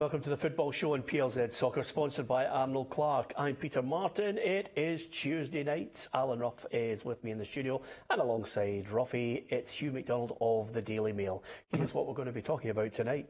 Welcome to the Football Show on PLZ Soccer, sponsored by Arnold Clark. I'm Peter Martin. It is Tuesday night. Alan Ruff is with me in the studio, and alongside Ruffy, it's Hugh McDonald of the Daily Mail. Here's what we're going to be talking about tonight.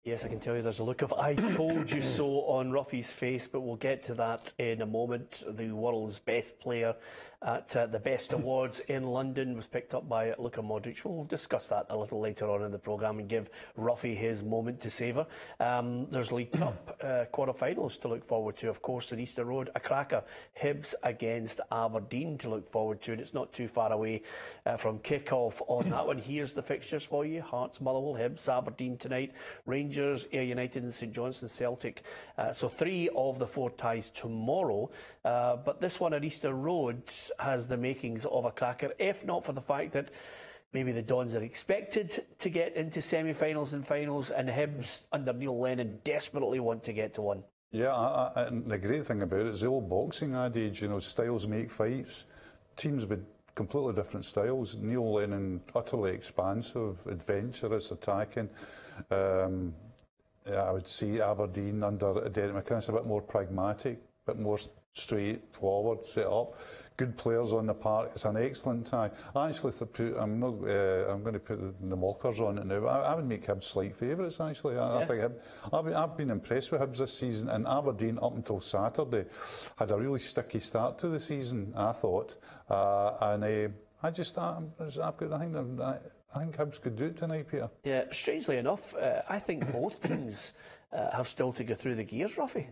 Yes, I can tell you there's a look of "I told you so" on Ruffy's face, but we'll get to that in a moment. The world's best player at the Best Awards in London was picked up by Luka Modric. We'll discuss that a little later on in the programme and give Ruffy his moment to savour. There's League Cup quarter-finals to look forward to, of course, at Easter Road. A cracker, Hibs against Aberdeen to look forward to, and it's not too far away from kick-off on that one. Here's the fixtures for you. Hearts, Motherwell, Hibs, Aberdeen tonight, Rangers, Ayr United and St Johnstone, Celtic. So 3 of the 4 ties tomorrow. But this one at Easter Road has the makings of a cracker, if not for the fact that maybe the Dons are expected to get into semi-finals and finals, and Hibs under Neil Lennon desperately want to get to one. Yeah, and the great thing about it is the old boxing adage, you know, styles make fights. Teams with completely different styles. Neil Lennon, utterly expansive, adventurous, attacking. I would see Aberdeen under Derek McInnes a bit more pragmatic, a bit more straightforward set up. Good players on the park. It's an excellent tie. I actually I'm going to put the mockers on it now. I would make Hibs slight favourites. Actually, I think I've been impressed with Hibs this season. And Aberdeen up until Saturday had a really sticky start to the season, I thought, I think Hibs could do it tonight, Peter. Yeah, strangely enough, I think both teams have still to go through the gears, Ruffy.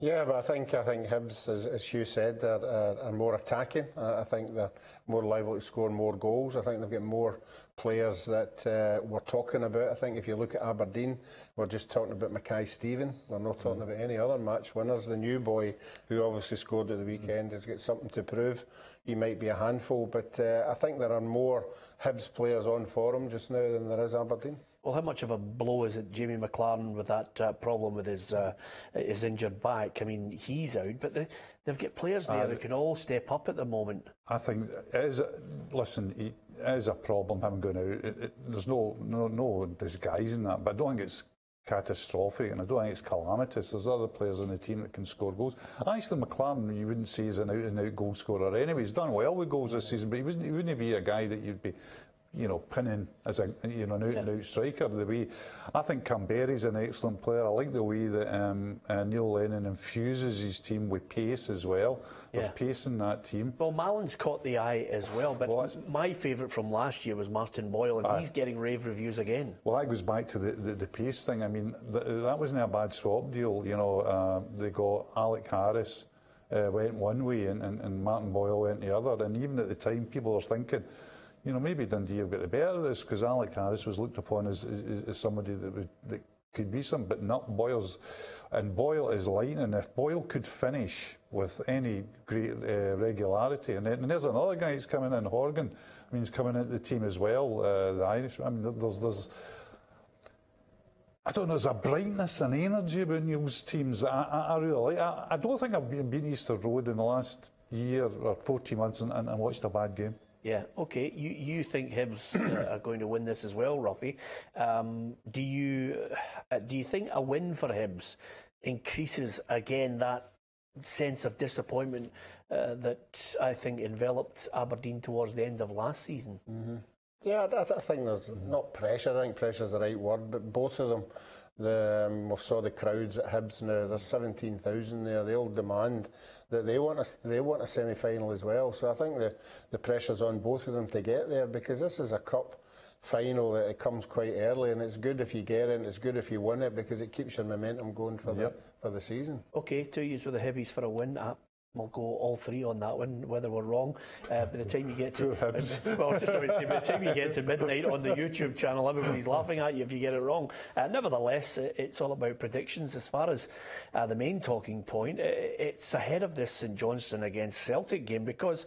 Yeah, but I think Hibs, as Hugh said, are more attacking. I think they're more liable to score more goals. I think they've got more players that we're talking about. I think if you look at Aberdeen, we're just talking about Mackay-Steven. We're not talking about any other match winners. The new boy, who obviously scored at the weekend, has got something to prove. He might be a handful, but I think there are more Hibs players on for him just now than there is Aberdeen. Well, how much of a blow is it, Jamie McLaren, with that problem with his injured back? I mean, he's out, but they've got players there who can all step up at the moment. I think it is a problem, him going out. There's no disguising that, but I don't think it's catastrophic, and I don't think it's calamitous. There's other players in the team that can score goals. Actually, McLaren, you wouldn't say he's an out-and-out goal scorer anyway. He's done well with goals this season, but he wouldn't be a guy that you'd be, you know, pinning as an out-and-out striker. The way I think Camberry's an excellent player. I like the way that Neil Lennon infuses his team with pace as well. There's pace in that team. Well, Mallon's caught the eye as well, but my favourite from last year was Martin Boyle, and he's getting rave reviews again. Well, that goes back to the pace thing. I mean, that wasn't a bad swap deal. You know, they got Alec Harris went one way and Martin Boyle went the other, and even at the time people were thinking, you know, maybe Dundee have got the better of this, because Alec Harris was looked upon as somebody that could be some, but not Boyle's. And Boyle is lightning. If Boyle could finish with any great regularity, and there's another guy that's coming in, Horgan. I mean, he's coming into the team as well, the Irish. I mean, there's I don't know, there's a brightness and energy about Neil's teams that I really like. I don't think I've been Easter Road in the last year or 14 months and watched a bad game. Yeah, okay. You think Hibs are going to win this as well, Ruffy. Do you think a win for Hibs increases again that sense of disappointment that I think enveloped Aberdeen towards the end of last season? Mm-hmm. Yeah, I think there's not pressure. I think pressure's the right word, but both of them. We saw the crowds at Hibs now. There's 17,000 there. They'll demand that they want a semi-final as well. So I think the pressure's on both of them to get there, because this is a cup final that it comes quite early, and it's good if you get it, and it's good if you win it, because it keeps your momentum going for the season. Okay, 2 years with the Hibbies for a win. We'll go all three on that one, whether we're wrong. By the time you get to well, just about to say, by the time you get to midnight on the YouTube channel, everybody's laughing at you if you get it wrong. Nevertheless, it's all about predictions. As far as the main talking point, it's ahead of this St Johnstone against Celtic game because,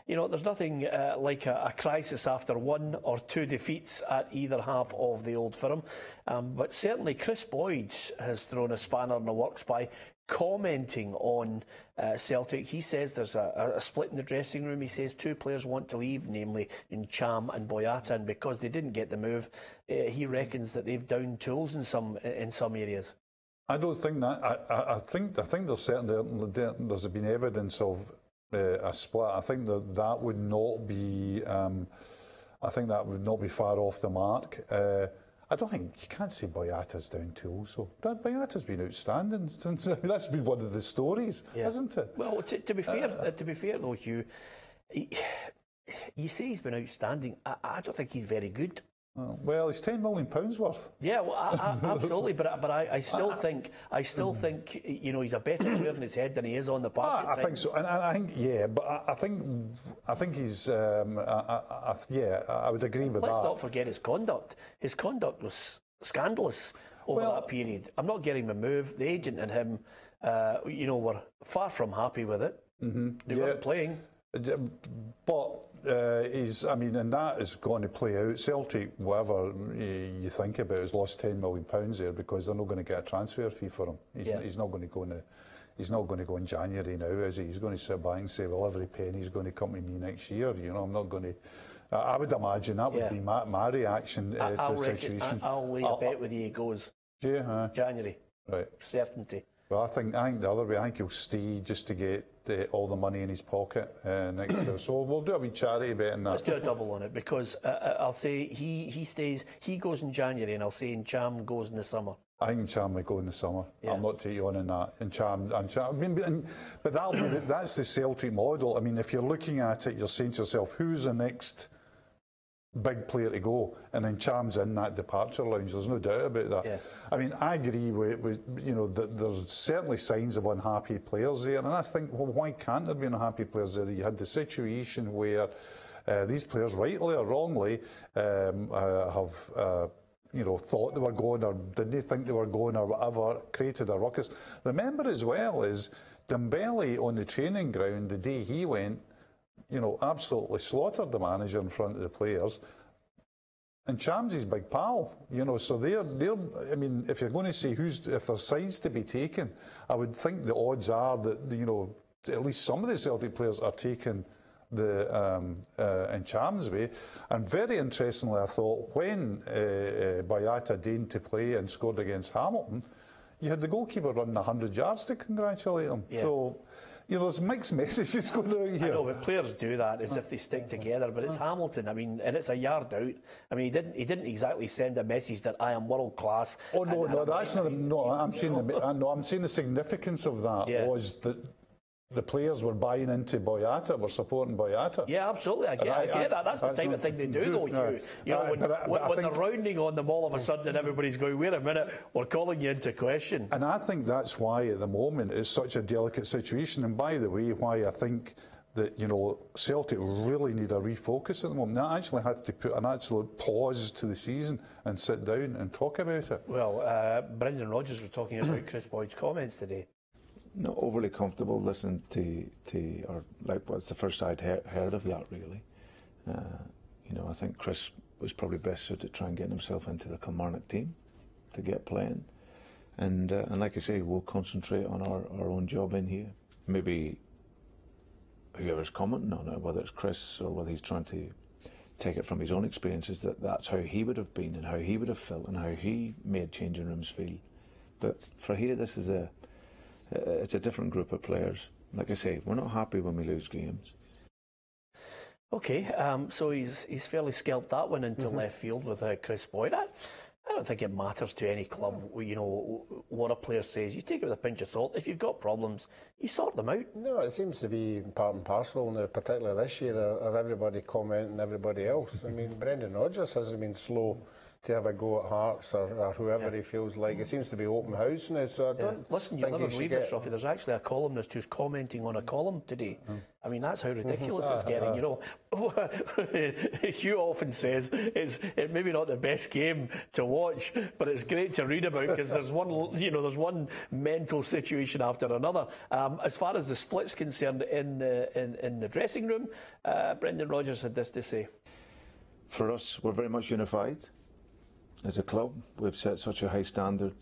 you know, there's nothing like a crisis after one or two defeats at either half of the Old Firm. But certainly Chris Boyd has thrown a spanner in the works by commenting on Celtic. He says there's a split in the dressing room. He says two players want to leave, namely Cham and Boyata, and because they didn't get the move, he reckons that they've downed tools in some areas. I don't think that. I think there's certainly there's been evidence of a split. I think that would not be. I think that would not be far off the mark. I don't think you can't say Boyata's down tools. So Boyata's been outstanding since. That's been one of the stories, hasn't it? Well, to be fair, though, Hugh, you say he's been outstanding. I don't think he's very good. Well, he's £10 million worth. Yeah, well, absolutely, but I still think you know, he's a better player in his head than he is on the park. I think so, and I think but I think he's I would agree with that. Let's not forget his conduct. His conduct was scandalous over that period. I'm not getting the move. The agent and him, you know, were far from happy with it. They weren't playing. But I mean, and that is going to play out. Celtic, whatever you think about, has lost £10 million there because they're not going to get a transfer fee for him. He's not going to go in. He's not going to go in January now, is he? He's going to sit back and say, "Well, every penny's going to come to me next year." You know, I'm not going to. I would imagine that would be my reaction to the situation. I'll lay a bet with you he goes. January. Right. Certainty. Well, I think the other way. I think he'll stay just to get all the money in his pocket next year. So we'll do a wee charity bet on that. Let's do a double on it because I'll say he stays. He goes in January, and I'll say Cham goes in the summer. I think Cham will go in the summer. Yeah. I'll not take you on that. And Cham. I mean, but that's the Celtic model. I mean, if you're looking at it, you're saying to yourself, who's the next big player to go, and then Cham's in that departure lounge. There's no doubt about that. Yeah. I mean, I agree with you know that there's certainly signs of unhappy players there, and I think, well, why can't there be unhappy players there? You had the situation where these players, rightly or wrongly, have you know, thought they were going or didn't think they were going or whatever, created a ruckus. Remember as well is Dembele on the training ground the day he went, you know, absolutely slaughtered the manager in front of the players. And Cham's his big pal, you know, so they're. I mean, if you're going to say if there's sides to be taken, I would think the odds are that, you know, at least some of the Celtic players are taking in Cham's way. And very interestingly, I thought when Boyata deigned to play and scored against Hamilton, you had the goalkeeper running 100 yards to congratulate him. Yeah. So, you know, there's mixed messages going out here. I know, but players do that as if they stick together. But it's Hamilton. I mean, and it's a yard out. I mean, he didn't exactly send a message that I am world class. Oh no, that's not. No, I'm saying the significance of that was that the players were buying into Boyata, were supporting Boyata. Yeah, absolutely. I get that. That's the type of thing they do, though, Hugh. You know, when they're rounding on them all of a sudden and everybody's going, wait a minute, we're calling you into question. And I think that's why at the moment it's such a delicate situation. And by the way, why I think that, you know, Celtic really need a refocus at the moment. They actually have to put an absolute pause to the season and sit down and talk about it. Well, Brendan Rodgers was talking about Chris Boyd's comments today. Not overly comfortable listening to or like what's the first I'd heard of that really. You know, I think Chris was probably best suited to try and get himself into the Kilmarnock team to get playing, and like I say, we'll concentrate on our own job in here. Maybe whoever's commenting on it, whether it's Chris or whether he's trying to take it from his own experiences, that's how he would have been and how he would have felt and how he made changing rooms feel. But for here, this is it's a different group of players. Like I say, we're not happy when we lose games. Okay, so he's fairly scalped that one into left field with Chris Boyd. I don't think it matters to any club, you know, what a player says. You take it with a pinch of salt. If you've got problems, you sort them out. No, it seems to be part and parcel, particularly this year, of everybody commenting everybody else. I mean, Brendan Rodgers hasn't been slow to have a go at Hearts or whoever he feels like. It seems to be open house now, so I don't Listen, you'll never believe this, Ruffy. There's actually a columnist who's commenting on a column today. I mean, that's how ridiculous it's getting. You know, Hugh often says it's maybe not the best game to watch, but it's great to read about because there's one mental situation after another. As far as the split's concerned in the dressing room, Brendan Rodgers had this to say. For us, we're very much unified. As a club, we've set such a high standard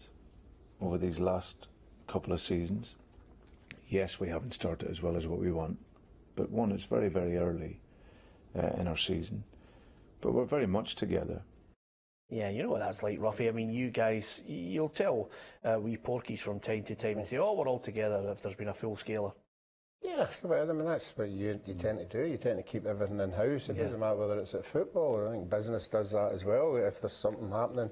over these last couple of seasons. Yes, we haven't started as well as what we want, but one, it's very, very early in our season. But we're very much together. Yeah, you know what that's like, Ruffy. I mean, you guys, you'll tell wee porkies from time to time and say, oh, we're all together if there's been a full scaler. Yeah, well, I mean, that's what you tend to do. You tend to keep everything in-house. It doesn't matter whether it's at football. I think business does that as well. If there's something happening,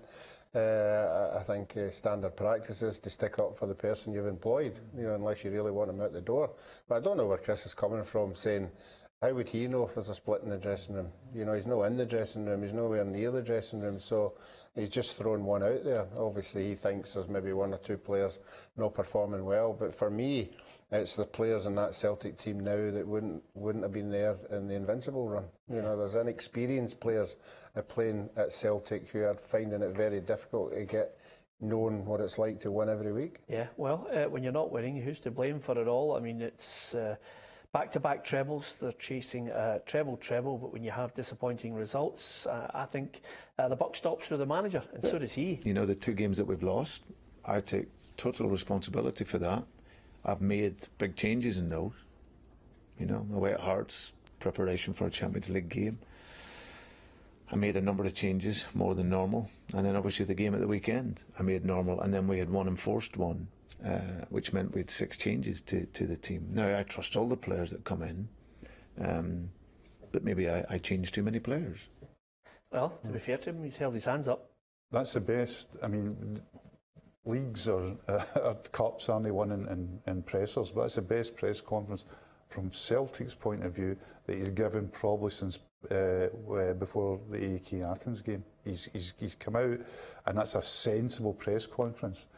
I think standard practice is to stick up for the person you've employed, you know, unless you really want them out the door. But I don't know where Chris is coming from, saying, how would he know if there's a split in the dressing room? You know, he's not in the dressing room, he's nowhere near the dressing room, so he's just thrown one out there. Obviously, he thinks there's maybe one or two players not performing well, but for me, it's the players in that Celtic team now that wouldn't have been there in the Invincible run. You know, there's inexperienced players playing at Celtic who are finding it very difficult to get known what it's like to win every week. Yeah, well, when you're not winning, who's to blame for it all? I mean, it's back-to-back trebles. They're chasing treble, but when you have disappointing results, I think the buck stops with the manager, and so does he. You know, the 2 games that we've lost, I take total responsibility for that. I've made big changes in those. You know, away at Hearts, preparation for a Champions League game. I made a number of changes, more than normal. And then obviously the game at the weekend, I made normal. And then we had one enforced one, which meant we had 6 changes to the team. Now, I trust all the players that come in, but maybe I changed too many players. Well, to be fair to him, he's held his hands up. That's the best. I mean, leagues are cups, aren't they, won in pressers, but that's the best press conference from Celtic's point of view that he's given probably since before the AEK Athens game. He's come out, and that's a sensible press conference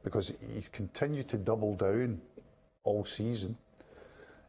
because he's continued to double down all season.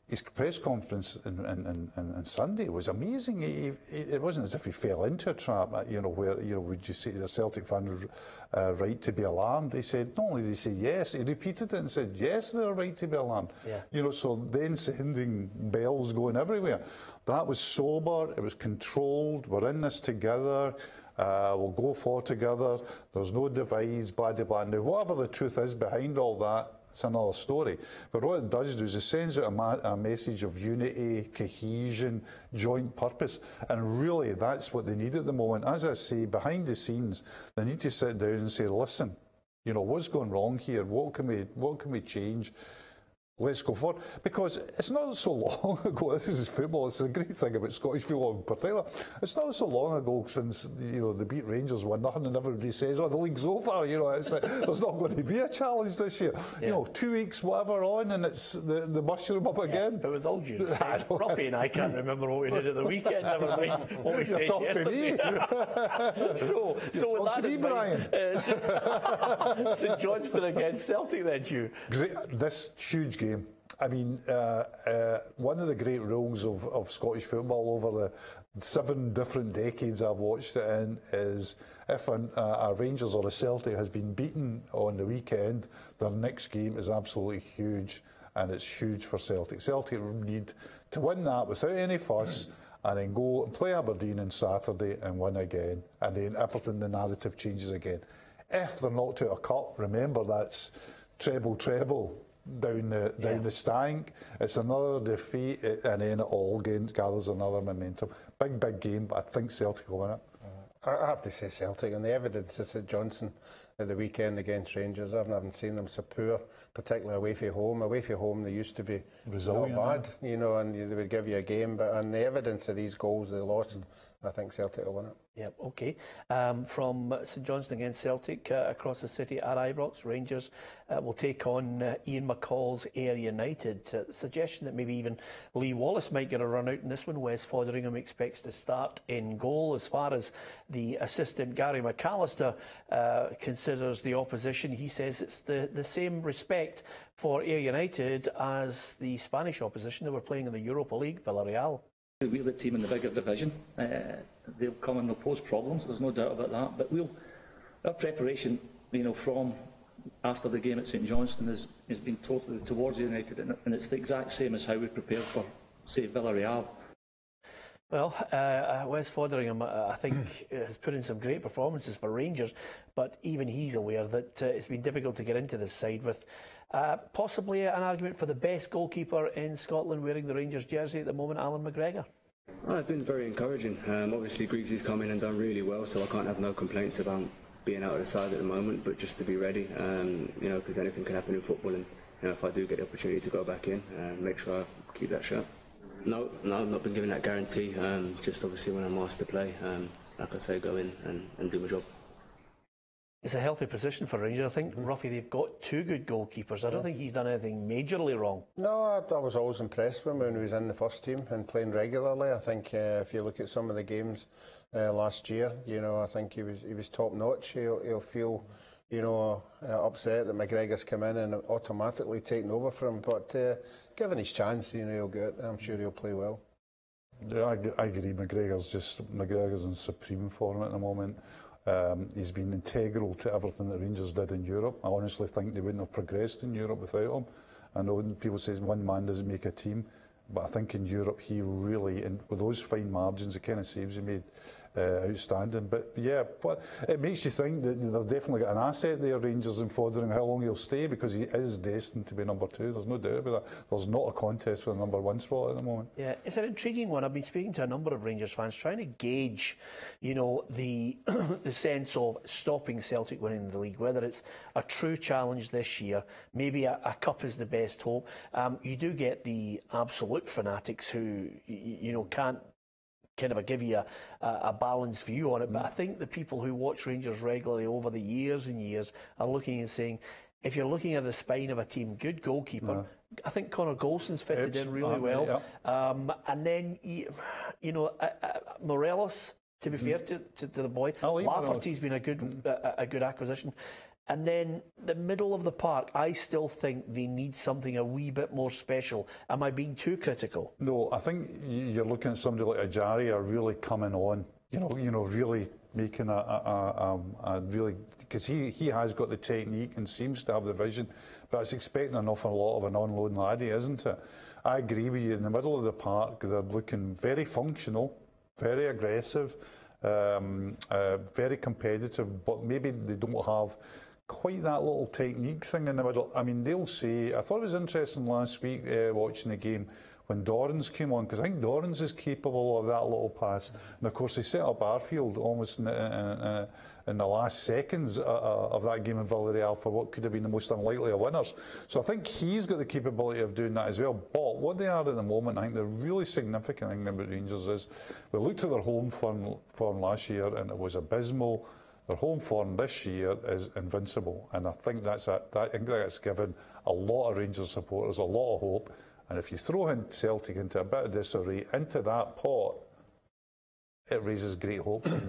His press conference on Sunday was amazing. It wasn't as if he fell into a trap, you know, where, you know, would you say the Celtic fans right to be alarmed? They said, not only did they say yes, he repeated it and said, yes, they're right to be alarmed. Yeah. You know, so then sending bells going everywhere. That was sober, it was controlled, we're in this together, we'll go forward together, there's no divides, blah, blah, blah. Now, whatever the truth is behind all that, it's another story. But what it does do is it sends out a message of unity, cohesion, joint purpose. And really, that's what they need at the moment. As I say, behind the scenes, they need to sit down and say, listen, you know, what's going wrong here? What can we change? Let's go forward. Because it's not so long ago, this is football, it's a great thing about Scottish football in particular, it's not so long ago since, you know, they beat Rangers 1-0 and everybody says, oh, the league's over, you know, it's like, there's not going to be a challenge this year. Yeah. You know, 2 weeks, whatever on, and it's the mushroom up again. But with all due respect, Ruffy and I can't remember what we did at the weekend, never mind what we said yesterday. So with that in mind, St Johnstone against Celtic then, Hugh. This huge game. I mean, one of the great rules of Scottish football over the 7 different decades I've watched it in is if a Rangers or a Celtic has been beaten on the weekend, their next game is absolutely huge, and it's huge for Celtic. Celtic need to win that without any fuss, and then go and play Aberdeen on Saturday and win again, and then everything, the narrative changes again. If they're knocked out of cup, remember that's treble down the stank. It's another defeat, and then it all gathers another momentum. Big game, but I think Celtic will win it. I have to say Celtic, and the evidence is at Johnson at the weekend against Rangers. I haven't seen them so poor, particularly away from home. Away from home, they used to be resilient, not bad, you know, and they would give you a game. But and the evidence of these goals they lost I think Celtic will win it. Yep, okay. From St Johnstone against Celtic, across the city at Ibrox, Rangers will take on Ian McCall's Ayr United. Suggestion that maybe even Lee Wallace might get a run out in this one. Wes Fotheringham expects to start in goal. As far as the assistant Gary McAllister considers the opposition, he says it's the same respect for Ayr United as the Spanish opposition that were playing in the Europa League, Villarreal. We're the team in the bigger division. They'll come and they'll pose problems, there's no doubt about that. But our preparation, from after the game at St Johnstone has been totally towards United, and it's the exact same as how we prepared for, say, Villarreal. Well, Wes Fotheringham, I think, has put in some great performances for Rangers, but even he's aware that it's been difficult to get into this side with possibly an argument for the best goalkeeper in Scotland wearing the Rangers jersey at the moment, Alan McGregor. Well, it's been very encouraging. Obviously, Griggsy's come in and done really well, so I can't have no complaints about being out of the side at the moment, but just to be ready, because anything can happen in football, and if I do get the opportunity to go back in, make sure I keep that shirt. No, I've not been given that guarantee. Just obviously when I'm asked to play, like I say, go in and do my job. It's a healthy position for Rangers. I think, Ruffy, they've got two good goalkeepers. I don't think he's done anything majorly wrong. No, I was always impressed with him when he was in the first team and playing regularly. I think if you look at some of the games last year, I think he was top notch. He'll feel, upset that McGregor's come in and automatically taken over for him. But given his chance, he'll get it. I'm sure he'll play well. Yeah, I agree. McGregor's in supreme form at the moment. He's been integral to everything that Rangers did in Europe. I honestly think they wouldn't have progressed in Europe without him. I know people say one man doesn't make a team, but I think in Europe he really, and with those fine margins, the kind of saves he made, outstanding. But yeah, but it makes you think that they've definitely got an asset there, Rangers, in Fotheringham, how long he'll stay, because he is destined to be number two. There's no doubt about that. There's not a contest for the number one spot at the moment. Yeah, it's an intriguing one. I've been speaking to a number of Rangers fans trying to gauge, the the sense of stopping Celtic winning the league, whether it's a true challenge this year, maybe a cup is the best hope. You do get the absolute fanatics who, can't kind of give you a balanced view on it, but I think the people who watch Rangers regularly over the years and years are looking and saying, if you're looking at the spine of a team, good goalkeeper, I think Connor Golson's fitted in really well, and then Morelos, to be fair to the boy, Lafferty's been a good acquisition. And then the middle of the park, I still think they need something a wee bit more special. Am I being too critical? No, I think you're looking at somebody like Ajaria really coming on. Really making a really, because he has got the technique and seems to have the vision, but it's expecting an awful lot of an on-loan laddie, isn't it? I agree with you. In the middle of the park, they're looking very functional, very aggressive, very competitive, but maybe they don't have quite that little technique thing in the middle. I mean, they'll say, I thought it was interesting last week watching the game when Dorrans came on, because I think Dorrans is capable of that little pass. And of course, they set up Arfield almost in the last seconds of that game in Villarreal for what could have been the most unlikely of winners. So I think he's got the capability of doing that as well. But what they are at the moment, I think the really significant thing about Rangers is, we looked at their home form last year and it was abysmal. Their home form this year is invincible, and I think that's given a lot of Rangers supporters a lot of hope. And if you throw in Celtic into a bit of disarray into that pot, it raises great hopes in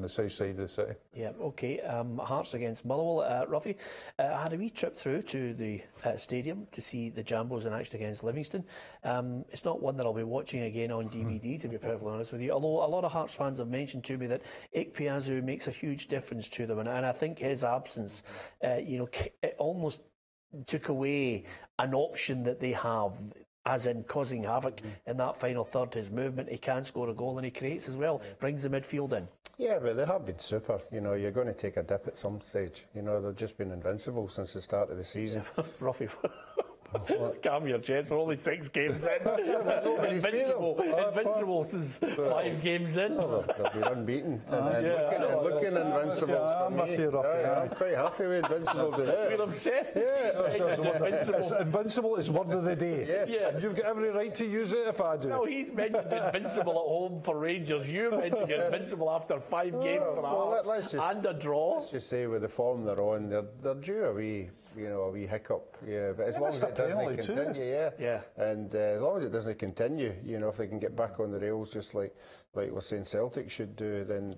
the south side of the city. Yeah, OK. Hearts against Motherwell. Ruffy, I had a wee trip through to the stadium to see the Jambos in action against Livingston. It's not one that I'll be watching again on DVD, to be perfectly honest with you, although a lot of Hearts fans have mentioned to me that Ikpeazu makes a huge difference to them, and I think his absence, it almost took away an option that they have, as in causing havoc in that final third. His movement, he can score a goal, and he creates as well, brings the midfield in. Yeah, but they have been super. You're going to take a dip at some stage. They've just been invincible since the start of the season. Ruffy, Calm your jets, we're only 6 games in. Invincible since 5 games in. Well, they've been unbeaten. Looking invincible for me. I'm quite happy with Invincible today. We're obsessed. It's Invincible is word of the day. Yeah. You've got every right to use it if I do. No, he's mentioned Invincible at home for Rangers. You mentioned Invincible after 5 games for Hearts and a draw. Let's just say with the form they're on, they're due a wee hiccup. Yeah, but as long as it doesn't continue, and as long as it doesn't continue, if they can get back on the rails, just like we're saying Celtic should do, then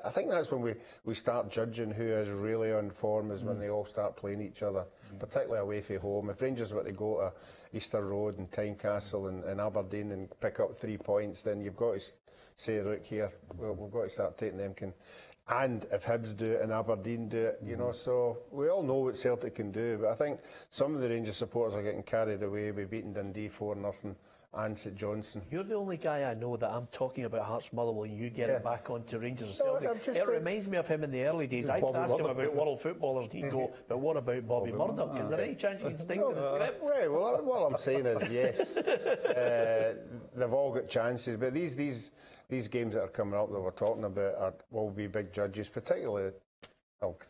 I think that's when we start judging who is really on form, is when they all start playing each other, particularly away from home. If Rangers were to go to Easter Road and Tynecastle and Aberdeen and pick up 3 points, then you've got to say, look here, we've got to start taking them. And if Hibs do it and Aberdeen do it, so we all know what Celtic can do. But I think some of the Rangers supporters are getting carried away by beating Dundee 4-0 and St Johnstone. You're the only guy I know that I'm talking about Hearts Motherwell and you get it back onto Rangers and Celtic. It reminds me of him in the early days. I could ask him about world footballers and he'd go, but what about Bobby Murdoch? Is there any chance you can stick to the script? Well, what I'm saying is, yes, they've all got chances, but these games that are coming up that we're talking about will be big judges, particularly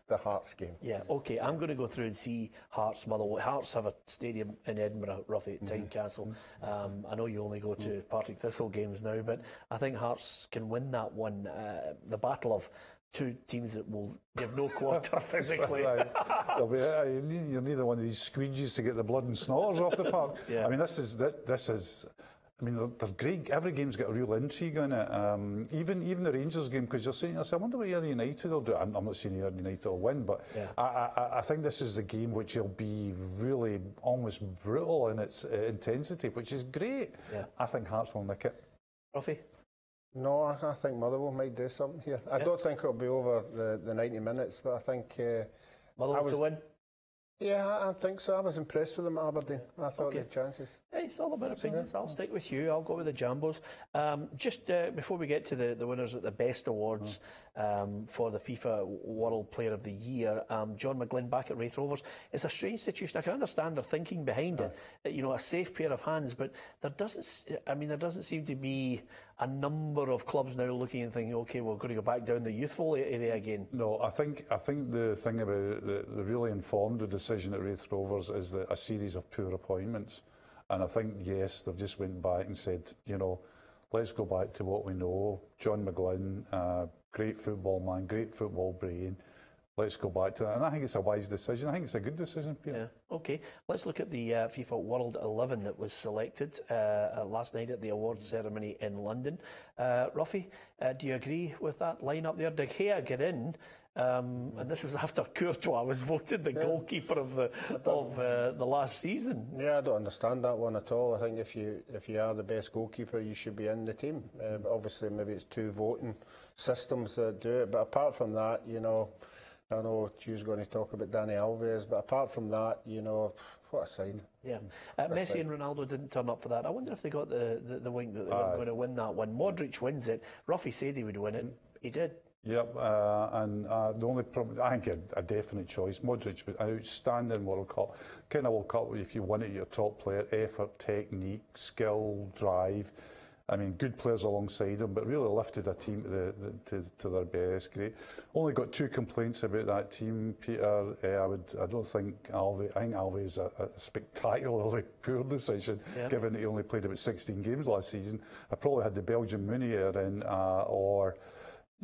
the Hearts game. Yeah, OK, I'm going to go through and see Hearts Motherwell. Hearts have a stadium in Edinburgh, roughly at Tynecastle. I know you only go to Partick Thistle games now, but I think Hearts can win that one. The battle of 2 teams that will give no quarter physically. You need one of these squeegees to get the blood and snotters off the park. Yeah. I mean, this is. I mean, they're great. Every game's got a real intrigue in it. Even the Rangers game, because you're saying, I wonder what Ayr United will do. I'm not saying Ayr United will win, but I think this is the game which will be really almost brutal in its intensity, which is great. Yeah. I think Hearts will nick it. Ruffy? No, I think Motherwell might do something here. I don't think it'll be over the 90 minutes, but I think... Motherwell to win? Yeah, I think so. I was impressed with them at Aberdeen. I thought they had chances. Hey, it's all about opinions. I'll stick with you. I'll go with the Jambos. Just before we get to the winners at the best awards for the FIFA World Player of the Year, John McGlynn back at Raith Rovers. It's a strange situation. I can understand their thinking behind it. A safe pair of hands, but there doesn't seem to be a number of clubs now looking and thinking, OK, we're going to go back down the youthful area again. No, I think the thing about the really informed decision at Raith Rovers is a series of poor appointments. And I think, yes, they've just went back and said, let's go back to what we know. John McGlynn, great football man, great football brain. Let's go back to that. And I think it's a wise decision. I think it's a good decision, Peter. Yeah. OK, let's look at the FIFA World 11 that was selected last night at the awards ceremony in London. Ruffy, do you agree with that lineup there? De Gea get in. And this was after Courtois was voted the goalkeeper of the last season. Yeah, I don't understand that one at all. I think if you are the best goalkeeper, you should be in the team. But obviously, maybe it's 2 voting systems that do it. But apart from that, I know Hugh's going to talk about Dani Alves, but apart from that, what a side. Yeah. Messi and Ronaldo didn't turn up for that. I wonder if they got the wink that they were going to win that one. Modric wins it. Ruffy said he would win it. He did. Yep, and the only problem, I think a definite choice. Modric was an outstanding World Cup. Kind of World Cup, if you won it, your top player, effort, technique, skill, drive. I mean, good players alongside him, but really lifted a team to their best. Great. Only got 2 complaints about that team, Peter. I don't think Alves. I think Alves is a spectacularly poor decision, given that he only played about 16 games last season. I probably had the Belgian Meunier in, or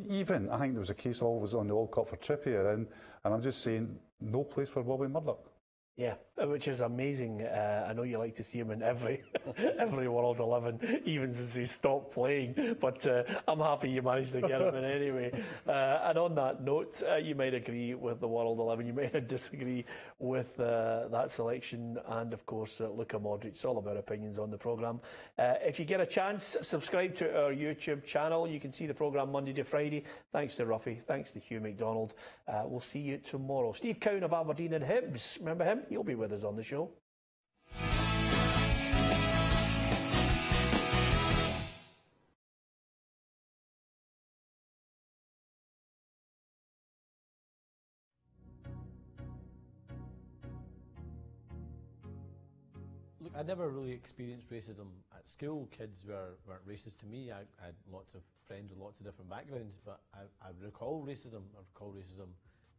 even I think there was a case Alves on the World Cup for Trippier in, and I'm just saying, no place for Bobby Murdoch. Yeah, which is amazing. I know you like to see him in every World 11, even since he stopped playing. But I'm happy you managed to get him in anyway. And on that note, you might agree with the World 11. You might disagree with that selection. And of course, Luka Modric. It's all about opinions on the programme. If you get a chance, subscribe to our YouTube channel. You can see the programme Monday to Friday. Thanks to Ruffy. Thanks to Hugh McDonald. We'll see you tomorrow. Steve Cowan of Aberdeen and Hibs. Remember him? He'll be with us on the show. Look, I never really experienced racism at school. Kids weren't racist to me. I had lots of friends with lots of different backgrounds, but I recall racism. I recall racism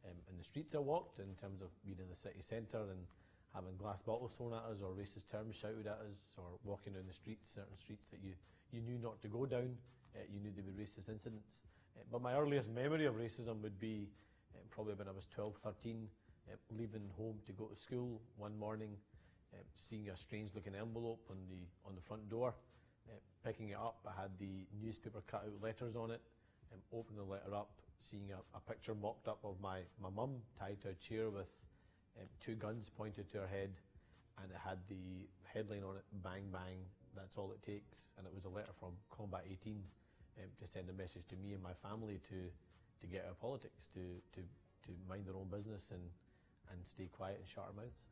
in the streets I walked, in terms of being in the city centre and having glass bottles thrown at us, or racist terms shouted at us, or walking down the streets, certain streets that you knew not to go down. You knew there would be racist incidents. But my earliest memory of racism would be probably when I was 12, 13, leaving home to go to school one morning, seeing a strange looking envelope on the front door, picking it up. I had the newspaper cut out letters on it, opening the letter up, seeing a picture mocked up of my mum tied to a chair with 2 guns pointed to her head, and it had the headline on it, "Bang Bang, that's all it takes," and it was a letter from Combat 18 to send a message to me and my family to get out of politics, to mind their own business and stay quiet and shut our mouths.